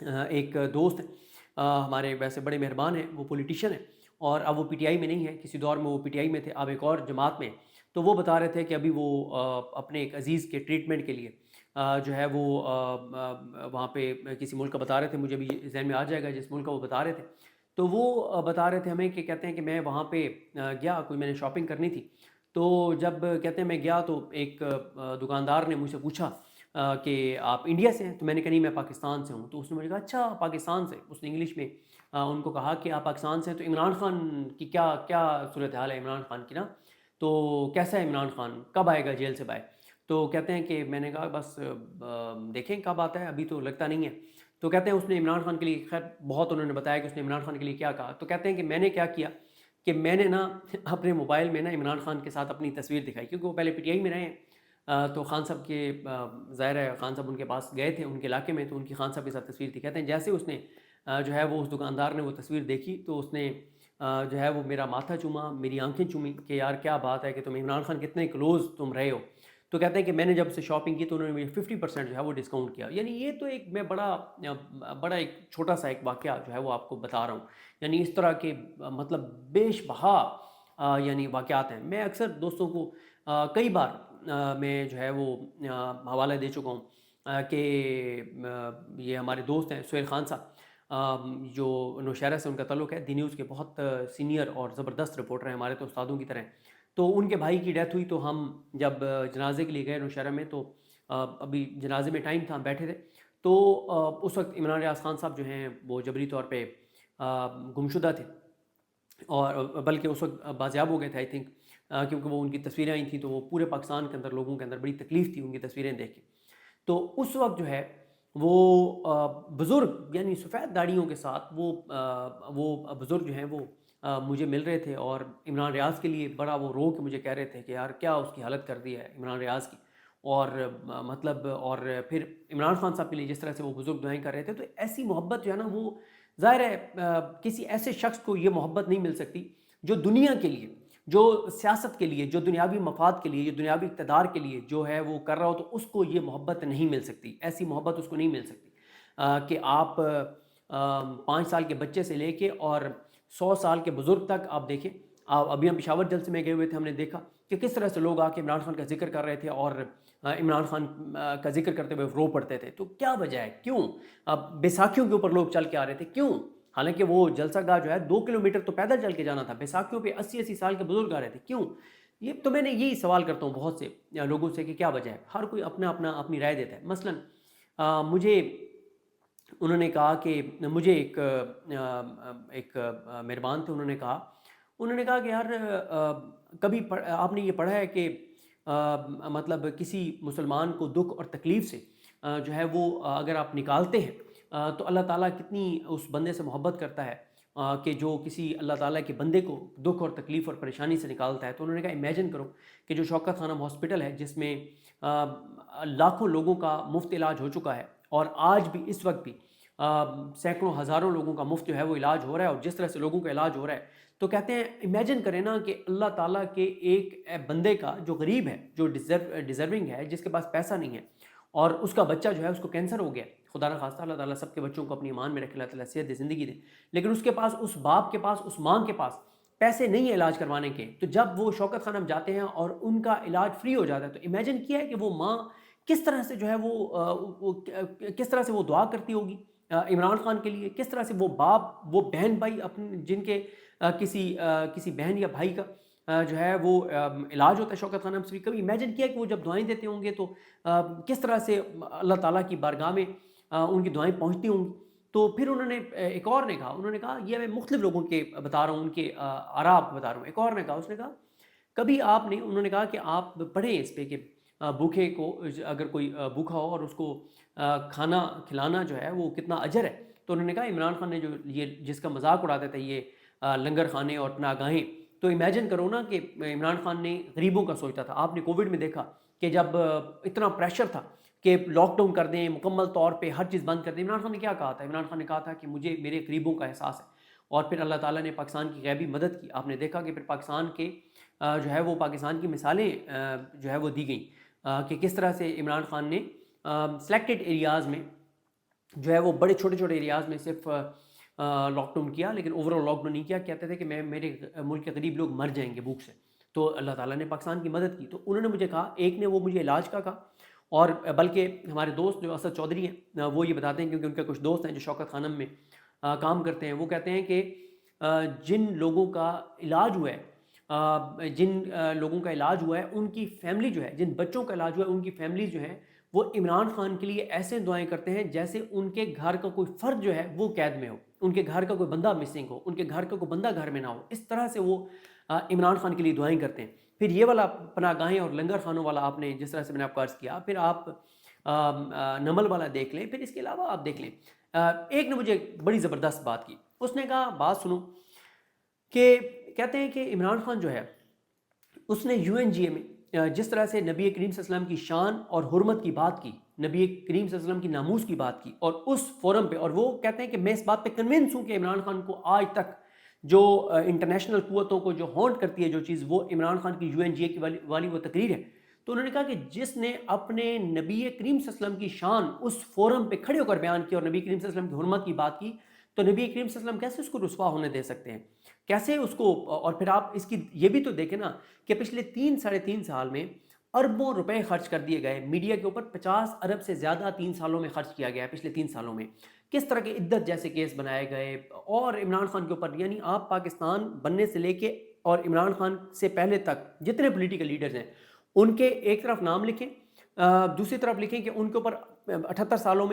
ایک دوست ہیں ہمارے، ویسے بڑے مہربان ہیں، وہ پولیٹیشین ہیں، اور اب وہ پی ٹی آئی میں نہیں ہے، کسی دور میں وہ پی ٹی آئی میں تھے، اب ایک اور جماعت میں ہیں۔ تو وہ بتا رہے تھے کہ ابھی وہ اپنے ایک عزیز کے ٹریٹمنٹ کے لیے جو ہے وہ وہاں پہ کسی ملک کا بتا رہے تھے، مجھے بھی ذہن میں آ جائے گا جس ملک کا وہ بتا رہے تھے۔ تو وہ بتا رہے تھے ہمیں کہ کہتے ہیں کہ میں وہاں پہ گیا، کوئی میں نے شاپنگ کرنی تھی، تو جب کہتے ہیں میں گیا تو ایک دکاندار نے مجھ سے پوچھا کہ آپ انڈیا سے ہیں؟ تو میں نے کہا نہیں، میں پاکستان سے ہوں۔ تو اس نے مجھے کہا اچھا پاکستان سے، اس نے انگلش میں ان کو کہا کہ آپ پاکستان سے ہیں، تو عمران خان کی کیا کیا صورتحال ہے عمران خان کی نا، تو کیسا ہے عمران خان، کب آئے گا جیل سے باہر؟ تو کہتے ہیں کہ میں نے کہا بس دیکھیں کب آتا ہے، ابھی تو لگتا نہیں ہے۔ تو کہتے ہیں اس نے عمران خان کے لیے، خیر بہت انہوں نے بتایا کہ اس نے عمران خان کے لیے کیا کہا، تو کہتے ہیں کہ میں نے کیا کیا کہ میں نے نا اپنے موبائل میں نا عمران خان کے ساتھ اپنی تصویر دکھائی، کیونکہ وہ پہلے پی ٹی آئی میں رہے ہیں، تو خان صاحب کے ظاہر ہے خان صاحب ان کے پاس گئے تھے ان کے علاقے میں، تو ان کی خان صاحب کے ساتھ تصویر تھی۔ کہتے ہیں جیسے اس نے جو ہے وہ اس دکاندار نے وہ تصویر دیکھی تو اس نے جو ہے وہ میرا ماتھا چوما، میری آنکھیں چومی کہ یار کیا بات ہے کہ تم عمران خان کتنے کلوز تم رہے ہو۔ تو کہتے ہیں کہ میں نے جب سے شاپنگ کی تو انہوں نے مجھے 50% جو ہے وہ ڈسکاؤنٹ کیا۔ یعنی یہ تو ایک میں بڑا ایک چھوٹا سا ایک واقعہ جو ہے وہ آپ کو بتا رہا ہوں، یعنی اس طرح کے مطلب بیش بہا یعنی واقعات ہیں۔ میں اکثر دوستوں کو کئی بار میں جو ہے وہ حوالہ دے چکا ہوں کہ یہ ہمارے دوست ہیں سہیل خان صاحب، جو نوشہرہ سے ان کا تعلق ہے، دی نیوز کے بہت سینئر اور زبردست رپورٹر ہیں، ہمارے تو استادوں کی طرح ہیں۔ تو ان کے بھائی کی ڈیتھ ہوئی تو ہم جب جنازے کے لیے گئے نوشہرہ میں، تو ابھی جنازے میں ٹائم تھا، ہم بیٹھے تھے، تو اس وقت عمران ریاض خان صاحب جو ہیں وہ جبری طور پہ گمشدہ تھے، اور بلکہ اس وقت بازیاب ہو گئے تھے آئی تھنک، کیونکہ وہ ان کی تصویریں آئی تھیں تو وہ پورے پاکستان کے اندر لوگوں کے اندر بڑی تکلیف تھی ان کی تصویریں دیکھ کے۔ تو اس وقت جو ہے وہ بزرگ یعنی سفید داڑھیوں کے ساتھ وہ بزرگ جو ہیں وہ مجھے مل رہے تھے، اور عمران ریاض کے لیے بڑا وہ رو کے مجھے کہہ رہے تھے کہ یار کیا اس کی حالت کر دی ہے عمران ریاض کی، اور مطلب اور پھر عمران خان صاحب کے لیے جس طرح سے وہ بزرگ دعائیں کر رہے تھے، تو ایسی محبت جو ہے نا وہ ظاہر ہے کسی ایسے شخص کو یہ محبت نہیں مل سکتی جو دنیا کے لیے، جو سیاست کے لیے، جو دنیاوی مفاد کے لیے، جو دنیاوی اقتدار کے لیے جو ہے وہ کر رہا ہو، تو اس کو یہ محبت نہیں مل سکتی، ایسی محبت اس کو نہیں مل سکتی کہ آپ 5 سال کے بچے سے لے کے اور 100 سال کے بزرگ تک آپ دیکھیں۔ ابھی ہم پشاور جلسے میں گئے ہوئے تھے، ہم نے دیکھا کہ کس طرح سے لوگ آ کے عمران خان کا ذکر کر رہے تھے، اور عمران خان کا ذکر کرتے ہوئے رو پڑتے تھے۔ تو کیا وجہ ہے، کیوں بیساکھیوں کے اوپر لوگ چل کے آ رہے تھے، کیوں؟ حالانکہ وہ جلسہ گاہ جو ہے 2 کلومیٹر تو پیدل چل کے جانا تھا، بیساکھیوں پہ 80 سال کے بزرگ آ رہے تھے، کیوں؟ یہ تو میں نے یہی سوال کرتا ہوں بہت سے لوگوں سے کہ کیا وجہ ہے، ہر کوئی اپنا اپنی رائے دیتا ہے۔ مثلا مجھے انہوں نے کہا کہ مجھے ایک مہربان تھے، انہوں نے کہا کہ یار کبھی آپ نے یہ پڑھا ہے کہ مطلب کسی مسلمان کو دکھ اور تکلیف سے جو ہے وہ اگر آپ نکالتے ہیں تو اللہ تعالیٰ کتنی اس بندے سے محبت کرتا ہے کہ جو کسی اللہ تعالیٰ کے بندے کو دکھ اور تکلیف اور پریشانی سے نکالتا ہے۔ تو انہوں نے کہا امیجن کرو کہ جو شوکت خانم ہاسپٹل ہے جس میں لاکھوں لوگوں کا مفت علاج ہو چکا ہے، اور آج بھی اس وقت بھی سینکڑوں ہزاروں لوگوں کا مفت جو ہے وہ علاج ہو رہا ہے، اور جس طرح سے لوگوں کا علاج ہو رہا ہے، تو کہتے ہیں امیجن کریں نا کہ اللہ تعالیٰ کے ایک بندے کا جو غریب ہے، جو ڈیزرونگ ہے، جس کے پاس پیسہ نہیں ہے، اور اس کا بچہ جو ہے اس کو کینسر ہو گیا، خدا نہ خواستہ، اللہ تعالیٰ سب کے بچوں کو اپنی ایمان میں رکھے، اللہ تعالیٰ صحت دے، زندگی دے، لیکن اس کے پاس، اس باپ کے پاس، اس ماں کے پاس پیسے نہیں ہیں علاج کروانے کے، تو جب وہ شوکت خانم جاتے ہیں اور ان کا علاج فری ہو جاتا ہے، تو امیجن کیا ہے کہ وہ ماں کس طرح سے جو ہے وہ کس طرح سے وہ دعا کرتی ہوگی عمران خان کے لیے، کس طرح سے وہ باپ، وہ بہن بھائی اپنے جن کے کسی بہن یا بھائی کا جو ہے وہ علاج ہوتا ہے شوکت خانم سے، کبھی امیجن کیا کہ وہ جب دعائیں دیتے ہوں گے تو کس طرح سے اللہ تعالیٰ کی بارگاہ میں ان کی دعائیں پہنچتی ہوں گی۔ تو پھر انہوں نے ایک اور نے کہا، انہوں نے کہا، یہ میں مختلف لوگوں کے بتا رہا ہوں، ان کے آراء آپ کو بتا رہا ہوں، ایک اور نے کہا، اس نے کہا کبھی آپ نے، انہوں نے کہا کہ آپ پڑھیں اس پہ کہ بھوکے کو اگر کوئی بھوکا ہو اور اس کو کھانا کھلانا جو ہے وہ کتنا اجر ہے۔ تو انہوں نے کہا عمران خان نے جو یہ جس کا مذاق اڑاتے تھے یہ لنگر خانے اور پناہ گاہیں، تو امیجن کرو نا کہ عمران خان نے غریبوں کا سوچتا تھا۔ آپ نے کووڈ میں دیکھا کہ جب اتنا پریشر تھا کہ لاک ڈاؤن کر دیں، مکمل طور پہ ہر چیز بند کر دیں، عمران خان نے کیا کہا تھا؟ عمران خان نے کہا تھا کہ مجھے میرے غریبوں کا احساس ہے، اور پھر اللہ تعالیٰ نے پاکستان کی غیبی مدد کی۔ آپ نے دیکھا کہ پھر پاکستان کے جو ہے وہ پاکستان کی مثالیں جو ہے وہ دی گئیں کہ کس طرح سے عمران خان نے سلیکٹڈ ایریاز میں جو ہے وہ بڑے چھوٹے چھوٹے ایریاز میں صرف لاک ڈاؤن کیا، لیکن اوور آل لاک ڈاؤن نہیں کیا. کہتے تھے کہ میرے ملک کے غریب لوگ مر جائیں گے بھوک سے. تو اللہ تعالیٰ نے پاکستان کی مدد کی. تو انہوں نے مجھے کہا، ایک نے وہ مجھے علاج کا کہا، اور بلکہ ہمارے دوست جو اسد چودھری ہیں وہ یہ بتاتے ہیں، کیونکہ ان کے کچھ دوست ہیں جو شوکت خانم میں کام کرتے ہیں، وہ کہتے ہیں کہ جن لوگوں کا علاج ہوا ہے، ان کی فیملی جو ہے، جن بچوں کا علاج ہوا ہے ان کی فیملی جو ہے وہ عمران خان کے لیے ایسے دعائیں کرتے ہیں جیسے ان کے گھر کا کوئی فرد جو ہے وہ قید میں ہو، ان کے گھر کا کوئی بندہ مسنگ ہو، ان کے گھر کا کوئی بندہ گھر میں نہ ہو. اس طرح سے وہ عمران خان کے لیے دعائیں کرتے ہیں. پھر یہ والا پناہ گاہیں اور لنگر خانوں والا آپ نے جس طرح سے میں نے آپ کو عرض کیا، پھر آپ نمل والا دیکھ لیں. پھر اس کے علاوہ آپ دیکھ لیں، ایک نے مجھے بڑی زبردست بات کی. اس نے کہا، بات سنو، کہ کہتے ہیں کہ عمران خان جو ہے اس نے UNGA میں جس طرح سے نبی کریم صلی اللہ علیہ وسلم کی شان اور حرمت کی بات کی، نبی کریم صلی اللہ علیہ وسلم کی ناموس کی بات کی، اور اس فورم پہ، اور وہ کہتے ہیں کہ میں اس بات پہ کنونس ہوں کہ عمران خان کو آج تک جو انٹرنیشنل قوتوں کو جو ہونٹ کرتی ہے جو چیز، وہ عمران خان کی UNGA کی والی وہ تقریر ہے. تو انہوں نے کہا کہ جس نے اپنے نبی کریم صلی اللہ علیہ وسلم کی شان اس فورم پہ کھڑے ہو کر بیان کی اور نبی کریم صلی اللہ علیہ وسلم کی حرمت کی بات کی، تو نبی کریم صلی اللہ علیہ وسلم کیسے اس کو رسوا ہونے دے سکتے ہیں؟ کیسے اس کو؟ اور پھر آپ اس کی یہ بھی تو دیکھیں نا کہ پچھلے 3-3.5 سال میں اربوں روپے خرچ کر دیے گئے میڈیا کے اوپر. 50 ارب سے زیادہ 3 سالوں میں خرچ کیا گیا ہے، پچھلے 3 سالوں میں. کس طرح کے عدت جیسے کیس بنائے گئے اور عمران خان کے اوپر. یعنی آپ پاکستان بننے سے لے کے اور عمران خان سے پہلے تک جتنے پولیٹیکل لیڈرز ہیں ان کے ایک طرف نام لکھیں، دوسری طرف لکھیں کہ ان کے اوپر 75 سالوں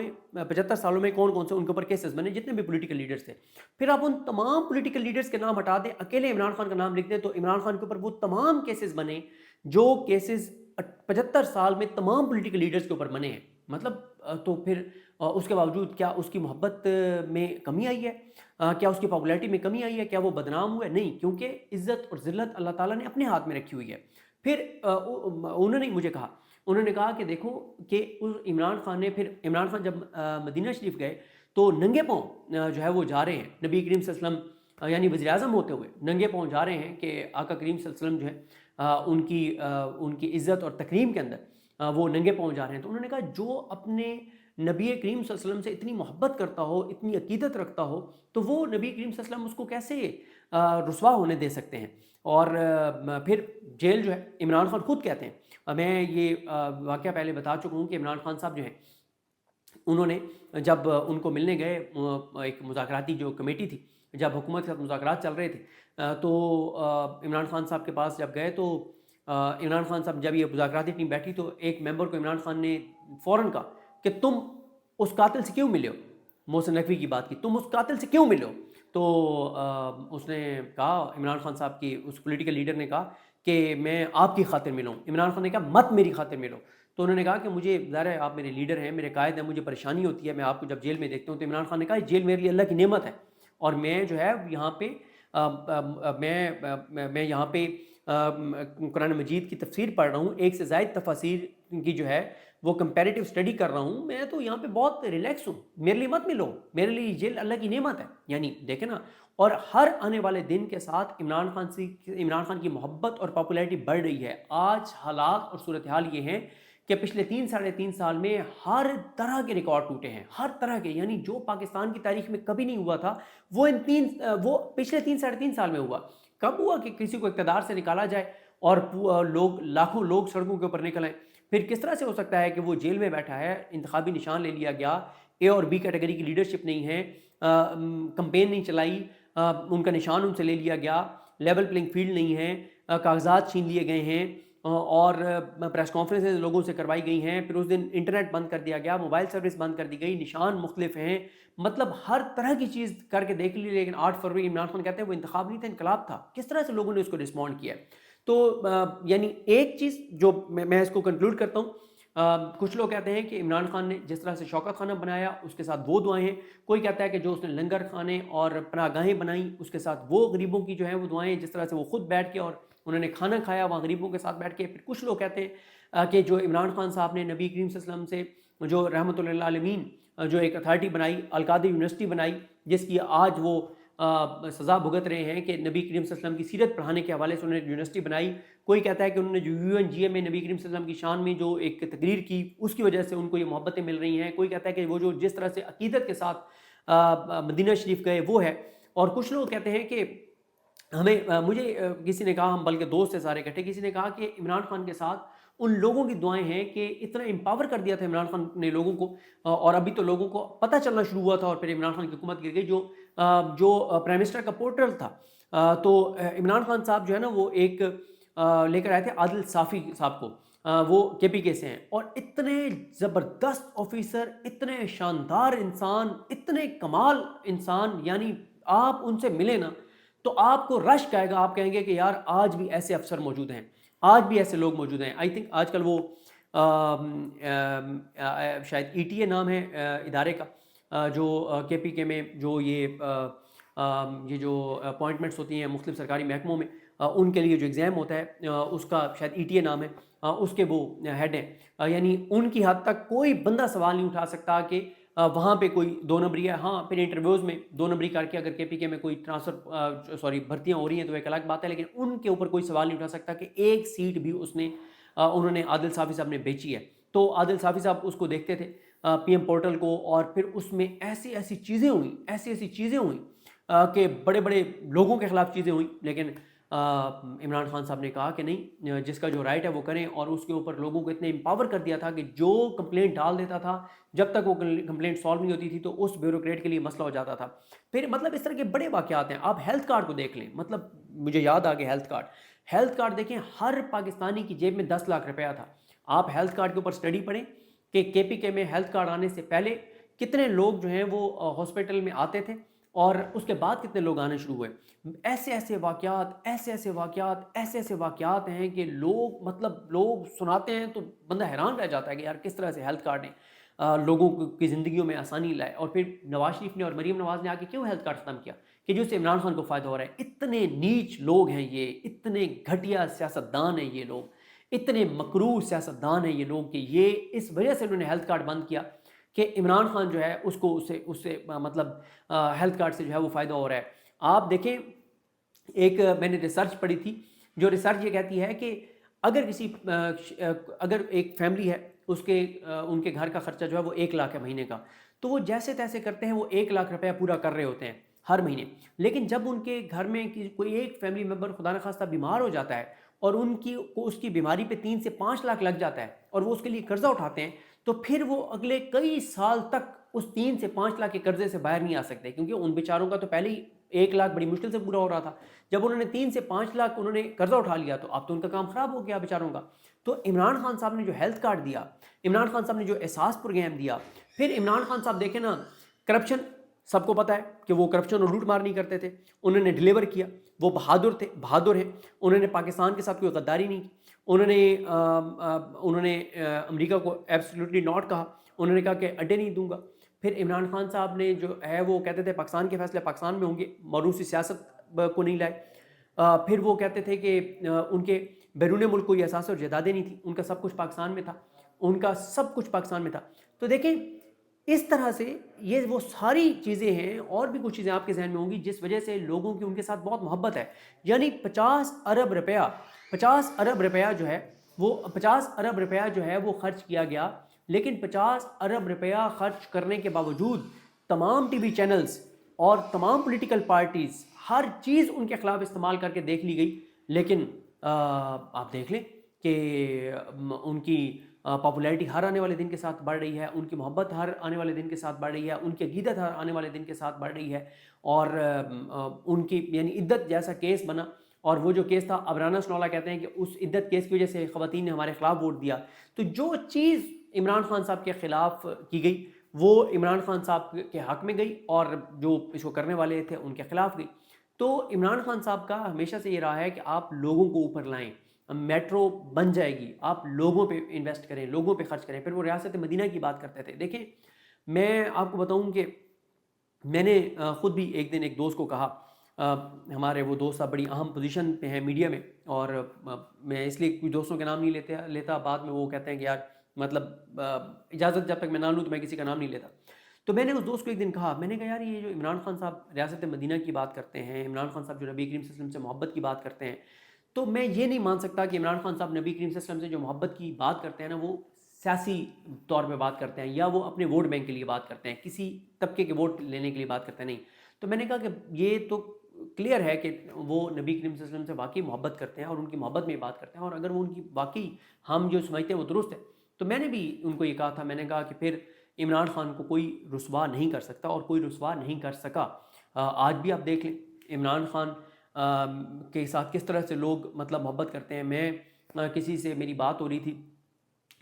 میں کون کون سے ان کے اوپر کیسز بنے، جتنے بھی پولیٹیکل لیڈرز تھے. پھر آپ ان تمام پولیٹیکل لیڈرز کے نام ہٹا دیں، اکیلے عمران خان کا نام لکھ دیں، تو عمران خان کے اوپر وہ تمام کیسز بنے جو کیسز 75 سال میں تمام پولیٹیکل لیڈرز کے اوپر بنے ہیں. مطلب تو پھر اس کے باوجود کیا اس کی محبت میں کمی آئی ہے؟ کیا اس کی پاپولیرٹی میں کمی آئی ہے؟ کیا وہ بدنام ہوا ہے؟ نہیں، کیونکہ عزت اور ذلت اللہ تعالیٰ نے اپنے ہاتھ میں رکھی ہوئی ہے. پھر انہوں نے مجھے کہا، انہوں نے کہا کہ دیکھو کہ عمران خان نے، پھر عمران خان جب مدینہ شریف گئے تو ننگے پاؤں جو ہے وہ جا رہے ہیں، نبی کریم صلی اللہ علیہ وسلم یعنی وزیر اعظم ہوتے ہوئے ننگے پاؤں جا رہے ہیں کہ آقا کریم صلی اللہ علیہ وسلم جو ہے ان کی عزت اور تکریم کے اندر وہ ننگے پاؤں جا رہے ہیں. تو انہوں نے کہا جو اپنے نبی کریم صلی اللہ علیہ وسلم سے اتنی محبت کرتا ہو، اتنی عقیدت رکھتا ہو، تو وہ نبی کریم صلی اللہ علیہ وسلم اس کو کیسے رسوا ہونے دے سکتے ہیں؟ اور پھر جیل جو ہے، عمران خان خود کہتے ہیں، میں یہ واقعہ پہلے بتا چکا ہوں کہ عمران خان صاحب جو ہیں انہوں نے جب ان کو ملنے گئے، ایک مذاکراتی جو کمیٹی تھی، جب حکومت کے ساتھ مذاکرات چل رہے تھے، تو عمران خان صاحب کے پاس جب گئے تو عمران خان صاحب جب یہ مذاکراتی ٹیم بیٹھی تو ایک ممبر کو عمران خان نے فوراً کہا کہ تم اس قاتل سے کیوں ملے ہو؟ محسن نقوی کی بات کی، تم اس قاتل سے کیوں ملے ہو؟ تو اس نے کہا، عمران خان صاحب کی اس پولیٹیکل لیڈر نے کہا کہ میں آپ کی خاطر ملوں. عمران خان نے کہا مت میری خاطر ملو. تو انہوں نے کہا کہ مجھے ظاہر ہے آپ میرے لیڈر ہیں، میرے قائد ہیں، مجھے پریشانی ہوتی ہے، میں آپ کو جب جیل میں دیکھتا ہوں. تو عمران خان نے کہا جیل میرے لیے اللہ کی نعمت ہے، اور میں جو ہے یہاں پہ میں یہاں پہ قرآن مجید کی تفسیر پڑھ رہا ہوں، ایک سے زائد تفاسیر کی جو ہے وہ کمپیریٹیو اسٹڈی کر رہا ہوں، میں تو یہاں پہ بہت ریلیکس ہوں، میرے لیے مت ملو، میرے لیے جیل اللہ کی نعمت ہے. یعنی دیکھیں نا. اور ہر آنے والے دن کے ساتھ عمران خان کی محبت اور پاپولیرٹی بڑھ رہی ہے. آج حالات اور صورتحال یہ ہیں کہ پچھلے 3-3.5 سال میں ہر طرح کے ریکارڈ ٹوٹے ہیں، ہر طرح کے. یعنی جو پاکستان کی تاریخ میں کبھی نہیں ہوا تھا وہ پچھلے 3-3.5 سال میں ہوا. کب ہوا کہ کسی کو اقتدار سے نکالا جائے اور لاکھوں لوگ سڑکوں کے اوپر نکل آئیں؟ پھر کس طرح سے ہو سکتا ہے کہ وہ جیل میں بیٹھا ہے، انتخابی نشان لے لیا گیا، اے اور بی کیٹیگری کی لیڈرشپ نہیں ہے، کمپین نہیں چلائی، ان کا نشان ان سے لے لیا گیا، لیول پلینگ فیلڈ نہیں ہے، کاغذات چھین لیے گئے ہیں، اور پریس کانفرنسز لوگوں سے کروائی گئی ہیں. پھر اس دن انٹرنیٹ بند کر دیا گیا، موبائل سروس بند کر دی گئی، نشان مختلف ہیں. مطلب ہر طرح کی چیز کر کے دیکھ لی. لیکن 8 فروری عمران خان کہتے ہیں وہ انتخاب نہیں تھا، انقلاب تھا. کس طرح سے لوگوں نے اس کو رسپونڈ کیا. تو یعنی ایک چیز جو میں اس کو کنکلوڈ کرتا ہوں، کچھ لوگ کہتے ہیں کہ عمران خان نے جس طرح سے شوکت خانہ بنایا اس کے ساتھ وہ دعائیں ہیں. کوئی کہتا ہے کہ جو اس نے لنگر خانے اور پناہ گاہیں بنائیں اس کے ساتھ وہ غریبوں کی جو ہیں وہ دعائیں، جس طرح سے وہ خود بیٹھ کے اور انہوں نے کھانا کھایا وہاں غریبوں کے ساتھ بیٹھ کے. پھر کچھ لوگ کہتے ہیں کہ جو عمران خان صاحب نے نبی کریم صلی اللہ علیہ وسلم سے جو رحمۃ اللہ علیہ جو ایک اتھارٹی بنائی، القادری یونیورسٹی بنائی، جس کی آج وہ سزا بھگت رہے ہیں کہ نبی کریم صلی اللہ علیہ وسلم کی سیرت پڑھانے کے حوالے سے انہوں نے یونیورسٹی بنائی. کوئی کہتا ہے کہ انہوں نے جو UNGA میں نبی کریم صلی اللہ علیہ وسلم کی شان میں جو ایک تقریر کی اس کی وجہ سے ان کو یہ محبتیں مل رہی ہیں. کوئی کہتا ہے کہ وہ جو جس طرح سے عقیدت کے ساتھ مدینہ شریف گئے وہ ہے. اور کچھ لوگ کہتے ہیں کہ مجھے کسی نے کہا, ہم بلکہ دوست سے سارے اکٹھے, کسی نے کہا کہ عمران خان کے ساتھ ان لوگوں کی دعائیں ہیں کہ اتنا امپاور کر دیا تھا عمران خان نے لوگوں کو, اور ابھی تو لوگوں کو پتہ چلنا شروع ہوا تھا اور پھر عمران خان کی حکومت گر گئی. جو پرائم منسٹر کا پورٹل تھا, تو عمران خان صاحب جو ہے نا وہ ایک لے کر آئے تھے عادل صافی صاحب کو, وہ KPK سے ہیں, اور اتنے زبردست آفیسر, اتنے شاندار انسان, اتنے کمال انسان, یعنی آپ ان سے ملے نا تو آپ کو رشک آئے گا, آپ کہیں گے کہ یار آج بھی ایسے افسر موجود ہیں, آج بھی ایسے لوگ موجود ہیں. آئی تھنک آج کل وہ شاید ETA نام ہے ادارے کا, جو KPK میں جو یہ جو اپوائنٹمنٹس ہوتی ہیں مختلف سرکاری محکموں میں, ان کے لیے جو ایگزام ہوتا ہے اس کا شاید ETA نام ہے, اس کے وہ ہیڈ ہیں. یعنی ان کی حد تک کوئی بندہ سوال نہیں اٹھا سکتا کہ وہاں پہ کوئی دو نمبری ہے. ہاں پھر انٹرویوز میں دو نمبری کر کے اگر KPK میں کوئی بھرتیاں ہو رہی ہیں تو ایک الگ بات ہے, لیکن ان کے اوپر کوئی سوال نہیں اٹھا سکتا کہ ایک سیٹ بھی انہوں نے عادل صافی صاحب نے بیچی ہے. تو عادل صافی صاحب اس کو دیکھتے تھے PM پورٹل کو, اور پھر اس میں ایسی ایسی چیزیں ہوئیں کہ بڑے بڑے لوگوں کے خلاف چیزیں ہوئیں, لیکن عمران خان صاحب نے کہا کہ نہیں, جس کا جو رائٹ ہے وہ کریں, اور اس کے اوپر لوگوں کو اتنے امپاور کر دیا تھا کہ جو کمپلینٹ ڈال دیتا تھا جب تک وہ کمپلینٹ سالو نہیں ہوتی تھی تو اس بیوروکریٹ کے لیے مسئلہ ہو جاتا تھا. پھر مطلب اس طرح کے بڑے واقعات ہیں. آپ ہیلتھ کارڈ کو دیکھ لیں, مطلب مجھے یاد آ گیا ہیلتھ کارڈ دیکھیں, ہر پاکستانی کی جیب میں 10 لاکھ روپیہ تھا. آپ ہیلتھ کارڈ کے اوپر سٹڈی پڑھیں کہ KPK میں ہیلتھ کارڈ آنے سے پہلے کتنے لوگ جو ہیں وہ ہاسپٹل میں آتے تھے, اور اس کے بعد کتنے لوگ آنے شروع ہوئے. ایسے واقعات ہیں کہ لوگ سناتے ہیں تو بندہ حیران رہ جاتا ہے کہ یار کس طرح سے ہیلتھ کارڈ نے لوگوں کی زندگیوں میں آسانی لائے. اور پھر نواز شریف نے اور مریم نواز نے آ کے کیوں ہیلتھ کارڈ ختم کیا کہ جس سے عمران خان کو فائدہ ہو رہا ہے. اتنے نیچ لوگ ہیں یہ, اتنے گھٹیا سیاستدان ہیں یہ لوگ, اتنے مکروہ سیاستدان ہیں یہ لوگ کہ یہ اس وجہ سے انہوں نے ہیلتھ کارڈ بند کیا کہ عمران خان جو ہے اس کو اس سے مطلب ہیلتھ کارڈ سے جو ہے وہ فائدہ ہو رہا ہے. آپ دیکھیں, ایک میں نے ریسرچ پڑھی تھی, جو ریسرچ یہ کہتی ہے کہ اگر ایک فیملی ہے, ان کے گھر کا خرچہ جو ہے وہ 1 لاکھ ہے مہینے کا, تو وہ جیسے تیسے کرتے ہیں وہ 1 لاکھ روپیہ پورا کر رہے ہوتے ہیں ہر مہینے. لیکن جب ان کے گھر میں کوئی ایک فیملی ممبر خدا نخواستہ بیمار ہو جاتا ہے اور اس کی بیماری پہ 3 سے 5 لاکھ لگ جاتا ہے اور وہ اس کے لیے قرضہ اٹھاتے ہیں, تو پھر وہ اگلے کئی سال تک اس 3 سے 5 لاکھ کے قرضے سے باہر نہیں آ سکتے, کیونکہ ان بیچاروں کا تو پہلے ہی 1 لاکھ بڑی مشکل سے پورا ہو رہا تھا. جب انہوں نے 3 سے 5 لاکھ انہوں نے قرضہ اٹھا لیا تو اب تو ان کا کام خراب ہو گیا بیچاروں کا. تو عمران خان صاحب نے جو ہیلتھ کارڈ دیا, عمران خان صاحب نے جو احساس پروگرام دیا, پھر عمران خان صاحب دیکھیں نا, کرپشن سب کو پتہ ہے کہ وہ کرپشن اور لوٹ مار نہیں کرتے تھے, انہوں نے ڈیلیور کیا, وہ بہادر ہیں, انہوں نے پاکستان کے ساتھ کوئی غداری نہیں کی, انہوں نے امریکہ کو ایبسلیوٹلی ناٹ کہا, انہوں نے کہا کہ اڈے نہیں دوں گا. پھر عمران خان صاحب نے جو ہے وہ کہتے تھے پاکستان کے فیصلے پاکستان میں ہوں گے, موروثی سیاست کو نہیں لائے. پھر وہ کہتے تھے کہ ان کے بیرون ملک کوئی اثاثے اور جائیدادیں نہیں تھیں, ان کا سب کچھ پاکستان میں تھا, تو دیکھیں اس طرح سے یہ وہ ساری چیزیں ہیں, اور بھی کچھ چیزیں آپ کے ذہن میں ہوں گی جس وجہ سے لوگوں کی ان کے ساتھ بہت محبت ہے. یعنی 50 ارب روپیہ جو ہے وہ خرچ کیا گیا, لیکن 50 ارب روپیہ خرچ کرنے کے باوجود تمام ٹی وی چینلز اور تمام پولیٹیکل پارٹیز ہر چیز ان کے خلاف استعمال کر کے دیکھ لی گئی, لیکن آپ دیکھ لیں کہ ان کی پاپولیرٹی ہر آنے والے دن کے ساتھ بڑھ رہی ہے, ان کی محبت ہر آنے والے دن کے ساتھ بڑھ رہی ہے, ان کی عقیدت ہر آنے والے دن کے ساتھ بڑھ رہی ہے. اور ان کی یعنی عدت جیسا کیس بنا, اور وہ جو کیس تھا ابرانہ سنولا کہتے ہیں کہ اس عدت کیس کی وجہ سے خواتین نے ہمارے خلاف ووٹ دیا. تو جو چیز عمران خان صاحب کے خلاف کی گئی وہ عمران خان صاحب کے حق میں گئی, اور جو اس کو کرنے والے تھے ان کے خلاف گئی. تو عمران خان صاحب کا ہمیشہ سے یہ رہا ہے کہ آپ لوگوں کو اوپر لائیں, میٹرو بن جائے گی, آپ لوگوں پہ انویسٹ کریں, لوگوں پہ خرچ کریں. پھر وہ ریاست مدینہ کی بات کرتے تھے. دیکھیں میں آپ کو بتاؤں کہ میں نے خود بھی ایک دن ایک دوست کو کہا, ہمارے وہ دوست صاحب بڑی اہم پوزیشن پہ ہیں میڈیا میں, اور میں اس لیے کوئی دوستوں کے نام نہیں لیتا, بعد میں وہ کہتے ہیں کہ یار مطلب اجازت جب تک میں نہ لوں تو میں کسی کا نام نہیں لیتا. تو میں نے اس دوست کو ایک دن کہا، میں نے کہا یار یہ جو عمران خان صاحب ریاست مدینہ کی بات کرتے ہیں، عمران خان صاحب جو نبی کریم صلی اللہ علیہ وسلم سے محبت کی بات کرتے ہیں، تو میں یہ نہیں مان سکتا کہ عمران خان صاحب نبی کریم صلی اللہ علیہ وسلم سے جو محبت کی بات کرتے ہیں نا، وہ سیاسی طور پہ بات کرتے ہیں یا وہ اپنے ووٹ بینک کے لیے بات کرتے ہیں، کسی طبقے کے ووٹ لینے کے لیے بات کرتے ہیں، نہیں۔ تو میں نے کہا کہ یہ تو کلیئر ہے کہ وہ نبی کریم صلی اللہ علیہ وسلم سے واقعی محبت کرتے ہیں اور ان کی محبت میں بات کرتے ہیں، اور اگر وہ ان کی واقعی ہم جو سمجھتے ہیں وہ درست ہے، تو میں نے بھی ان کو یہ کہا تھا، میں نے کہا کہ پھر عمران خان کو کوئی رسوا نہیں کر سکتا اور کوئی رسوا نہیں کر سکا۔ آج بھی آپ دیکھ لیں عمران خان کے ساتھ کس طرح سے لوگ مطلب محبت کرتے ہیں۔ میں کسی سے میری بات ہو رہی تھی،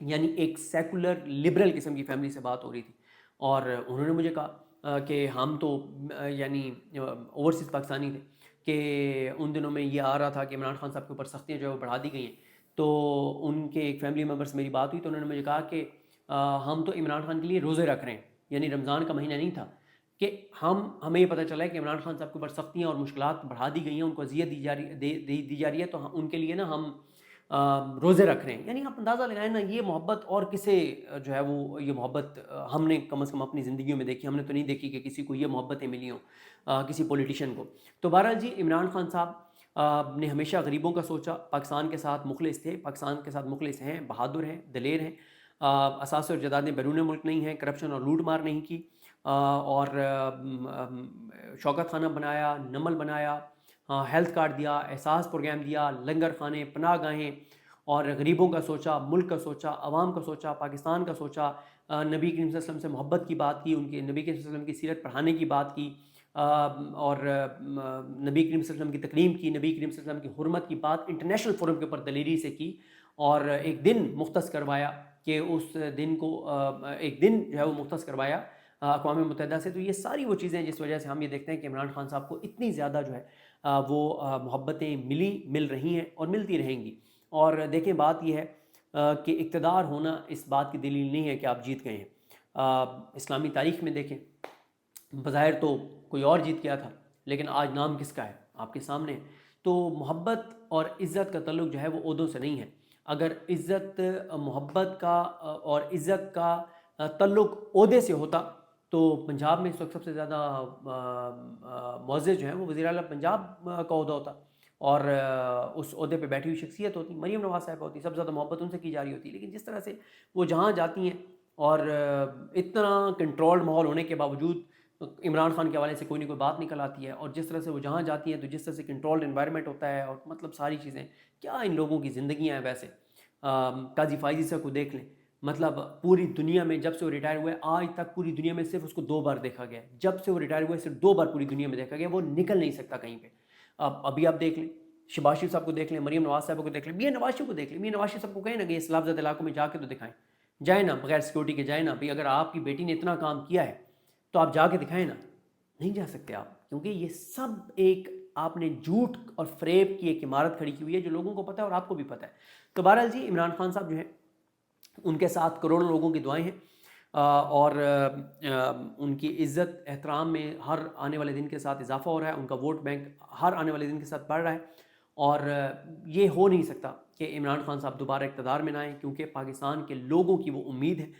یعنی ایک سیکولر لبرل قسم کی فیملی سے بات ہو رہی تھی، اور انہوں نے مجھے کہا کہ ہم تو یعنی اوورسیز پاکستانی تھے، کہ ان دنوں میں یہ آ رہا تھا کہ عمران خان صاحب کے اوپر سختیاں جو ہے وہ بڑھا دی گئی ہیں۔ تو ان کے ایک فیملی ممبر سے میری بات ہوئی تو انہوں نے مجھے کہا کہ ہم تو عمران خان کے لیے روزے رکھ رہے ہیں، یعنی رمضان کا مہینہ نہیں تھا، کہ ہمیں یہ پتہ چلا ہے کہ عمران خان صاحب کے اوپر سختیاں اور مشکلات بڑھا دی گئی ہیں، ان کو اذیت دی جا رہی ہے، تو ان کے لیے نا ہم روزے رکھ رہے ہیں۔ یعنی آپ اندازہ لگائیں نا، یہ محبت اور کسے جو ہے وہ یہ محبت ہم نے کم از کم اپنی زندگیوں میں دیکھی، ہم نے تو نہیں دیکھی کہ کسی کو یہ محبتیں ملی ہوں کسی پولیٹیشین کو۔ تو بہرحال جی، عمران خان صاحب نے ہمیشہ غریبوں کا سوچا، پاکستان کے ساتھ مخلص تھے، پاکستان کے ساتھ مخلص ہیں، بہادر ہیں، دلیر ہیں، اثاثے اور جائیدادیں بیرون ملک نہیں ہیں، کرپشن اور لوٹ مار نہیں کی، اور شوکت خانہ بنایا، نمل بنایا، ہیلتھ کارڈ دیا، احساس پروگرام دیا، لنگر خانے، پناہ گاہیں، اور غریبوں کا سوچا، ملک کا سوچا، عوام کا سوچا، پاکستان کا سوچا، نبی کریم صلی اللہ علیہ وسلم سے محبت کی بات کی، ان کے نبی کریم صلی اللہ علیہ وسلم کی سیرت پڑھانے کی بات کی، اور نبی کریم صلی اللہ علیہ وسلم کی تکریم کی، نبی کریم صلی اللہ علیہ وسلم کی حرمت کی بات انٹرنیشنل فورم کے اوپر دلیری سے کی، اور ایک دن مختص کروایا کہ اس دن کو ایک دن جو ہے وہ مختص کروایا اقوام متحدہ سے۔ تو یہ ساری وہ چیزیں جس وجہ سے ہم یہ دیکھتے ہیں کہ عمران خان صاحب کو اتنی زیادہ جو ہے وہ محبتیں مل رہی ہیں اور ملتی رہیں گی۔ اور دیکھیں بات یہ ہے کہ اقتدار ہونا اس بات کی دلیل نہیں ہے کہ آپ جیت گئے ہیں۔ اسلامی تاریخ میں دیکھیں، بظاہر تو کوئی اور جیت گیا تھا، لیکن آج نام کس کا ہے آپ کے سامنے۔ تو محبت اور عزت کا تعلق جو ہے وہ عہدوں سے نہیں ہے۔ اگر عزت محبت کا اور عزت کا تعلق عہدے سے ہوتا تو پنجاب میں اس وقت سب سے زیادہ معزز جو ہیں وہ وزیر اعلیٰ پنجاب کا عہدہ ہوتا، اور اس عہدے پہ بیٹھی ہوئی شخصیت ہوتی، مریم نواز صاحبہ ہوتی، سب سے زیادہ محبت ان سے کی جا رہی ہوتی۔ لیکن جس طرح سے وہ جہاں جاتی ہیں، اور اتنا کنٹرولڈ ماحول ہونے کے باوجود عمران خان کے حوالے سے کوئی نہ کوئی بات نکل آتی ہے، اور جس طرح سے وہ جہاں جاتی ہیں تو جس طرح سے کنٹرولڈ انوائرمنٹ ہوتا ہے، اور مطلب ساری چیزیں، کیا ان لوگوں کی زندگیاں ہیں ویسے۔ قاضی فائزی صاحب کو دیکھ لیں، مطلب پوری دنیا میں جب سے وہ ریٹائر ہوئے آج تک پوری دنیا میں صرف اس کو 2 بار دیکھا گیا، جب سے وہ ریٹائر ہوئے صرف 2 بار پوری دنیا میں دیکھا گیا، وہ نکل نہیں سکتا کہیں پہ۔ ابھی آپ دیکھ لیں، شہباز شریف صاحب کو دیکھ لیں، مریم نواز صاحب کو دیکھ لیں، میاں نواز شریف کو دیکھ لیں، میاں نواز شریف صاحب کو کہیں نا کہ اسلام زدہ علاقوں میں جا کے تو دکھائیں، جائیں نا بغیر سیکورٹی کے، جائیں نا بھی، اگر آپ کی بیٹی نے اتنا کام کیا ہے تو آپ جا کے دکھائیں نا۔ نہیں جا سکتے آپ، کیونکہ یہ سب ایک آپ نے جھوٹ اور فریب کی ایک عمارت کھڑی کی ہوئی ہے جو لوگوں کو پتہ ہے اور آپ کو بھی پتہ ہے۔ تو بہرحال جی، عمران خان صاحب جو ہیں ان کے ساتھ کروڑوں لوگوں کی دعائیں ہیں، اور ان کی عزت احترام میں ہر آنے والے دن کے ساتھ اضافہ ہو رہا ہے، ان کا ووٹ بینک ہر آنے والے دن کے ساتھ بڑھ رہا ہے، اور یہ ہو نہیں سکتا کہ عمران خان صاحب دوبارہ اقتدار میں نہ آئیں، کیونکہ پاکستان کے لوگوں کی وہ امید ہے۔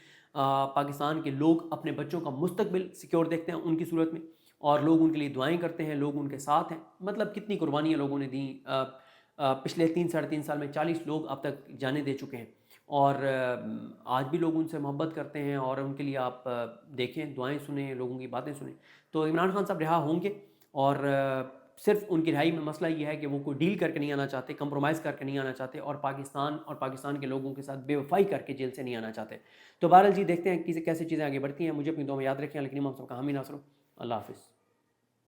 پاکستان کے لوگ اپنے بچوں کا مستقبل سیکیور دیکھتے ہیں ان کی صورت میں، اور لوگ ان کے لیے دعائیں کرتے ہیں، لوگ ان کے ساتھ ہیں۔ مطلب کتنی قربانیاں لوگوں نے دیں، پچھلے 3-3.5 سال میں 40 لوگ اب تک جانیں دے چکے ہیں، اور آج بھی لوگ ان سے محبت کرتے ہیں، اور ان کے لیے آپ دیکھیں، دعائیں سنیں، لوگوں کی باتیں سنیں۔ تو عمران خان صاحب رہا ہوں گے، اور صرف ان کی رہائی میں مسئلہ یہ ہے کہ وہ کوئی ڈیل کر کے نہیں آنا چاہتے، کمپرومائز کر کے نہیں آنا چاہتے، اور پاکستان کے لوگوں کے ساتھ بے وفائی کر کے جیل سے نہیں آنا چاہتے۔ تو بہرحال جی، دیکھتے ہیں کیسے چیزیں آگے بڑھتی ہیں۔ مجھے اپنی دعا میں یاد رکھیں، لیکن امام صاحب کا حامی ناصر ہوں۔ اللہ حافظ۔